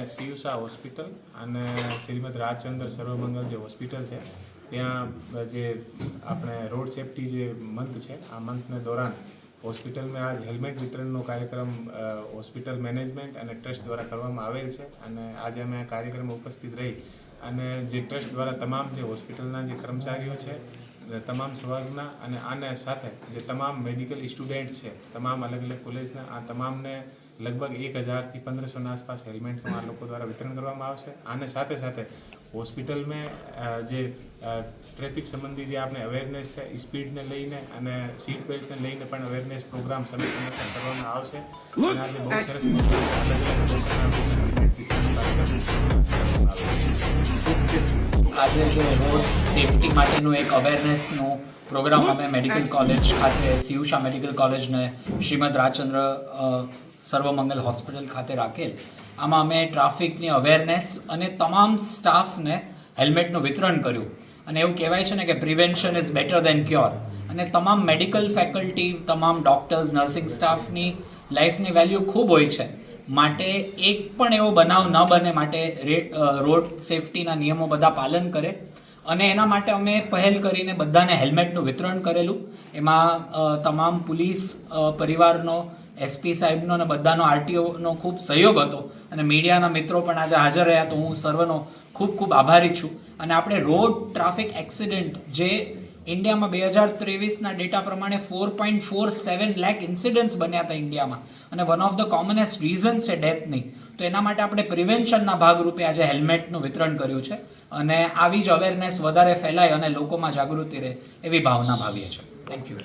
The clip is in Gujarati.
સીયુસા હોસ્પિટલ અને શ્રીમદ રાજચંદ્ર સર્વમંગલ જે હોસ્પિટલ છે ત્યાં જે આપણે રોડ સેફટી જે મંથ છે આ મંથને દौरान હોસ્પિટલ में आज હેલ્મેટ વિતરણનો કાર્યક્રમ હોસ્પિટલ મેનેજમેન્ટ અને ટ્રસ્ટ દ્વારા કરવામાં આવેલ છે અને આજે અમે આ કાર્યક્રમમાં ઉપસ્થિત રહી અને જે ટ્રસ્ટ દ્વારા તમામ જે હોસ્પિટલના જે કર્મચારીઓ છે તમામ સ્વર્ગના અને આને સાથે જે તમામ મેડિકલ સ્ટુડન્ટ્સ છે તમામ અલગ અલગ કોલેજના આ તમામને लगभग 1000 થી 1500 आसपास हेलमेटનું આ લોકો દ્વારા વિતરણ કરવામાં આવશે। આને સાથે સાથે હોસ્પિટલ में જે ટ્રાફિક સંબંધી જે આપણે અવેરનેસ છે સ્પીડને લઈને અને સીટ બેલ્ટને લઈને પણ અવેરનેસ પ્રોગ્રામ સમય કરવામાં આવશે અને આજે બહુ સરસ આજે જો રોડ સેફટી માટેનું એક અવેરનેસનું પ્રોગ્રામ અમે મેડિકલ કોલેજ ખાતે સીયુષા મેડિકલ કોલેજને શ્રીમદ રાજચંદ્ર સર્વમંગલ હોસ્પિટલ ખાતે રાખેલ। આમાં અમે ટ્રાફિકની અવેરનેસ અને તમામ સ્ટાફને હેલ્મેટનું વિતરણ કર્યું અને એવું કહેવાય છે ને કે prevention is better than cure અને તમામ મેડિકલ ફેકલ્ટી તમામ ડૉક્ટર્સ નર્સિંગ સ્ટાફની લાઈફની વેલ્યુ ખૂબ હોય છે માટે એક પણ એવો બનાવ ન બને માટે રોડ સેફટીના નિયમો બધા પાલન કરે અને એના માટે અમે પહેલ કરીને બધાને હેલ્મેટનું વિતરણ કરેલું। એમાં તમામ પોલીસ પરિવારનો એસપી સાહેબનો અને બધાનો આરટીઓનો ખૂબ સહયોગ હતો અને મીડિયાના મિત્રો પણ આજે હાજર રહ્યા તો હું સર્વનો ખૂબ ખૂબ આભારી છું। અને આપણે રોડ ટ્રાફિક એક્સિડન્ટ જે ઇન્ડિયામાં 2023ના ડેટા પ્રમાણે 4.47 લાખ ઇન્સિડન્ટ્સ બન્યા હતા ઇન્ડિયામાં અને વન ઓફ ધ કોમનેસ્ટ રીઝન છે ડેથની, તો એના માટે આપણે પ્રિવેન્શનના ભાગરૂપે આજે હેલ્મેટનું વિતરણ કર્યું છે અને આવી જ અવેરનેસ વધારે ફેલાય અને લોકોમાં જાગૃતિ રહે એવી ભાવના ભાવીએ છીએ। Thank you.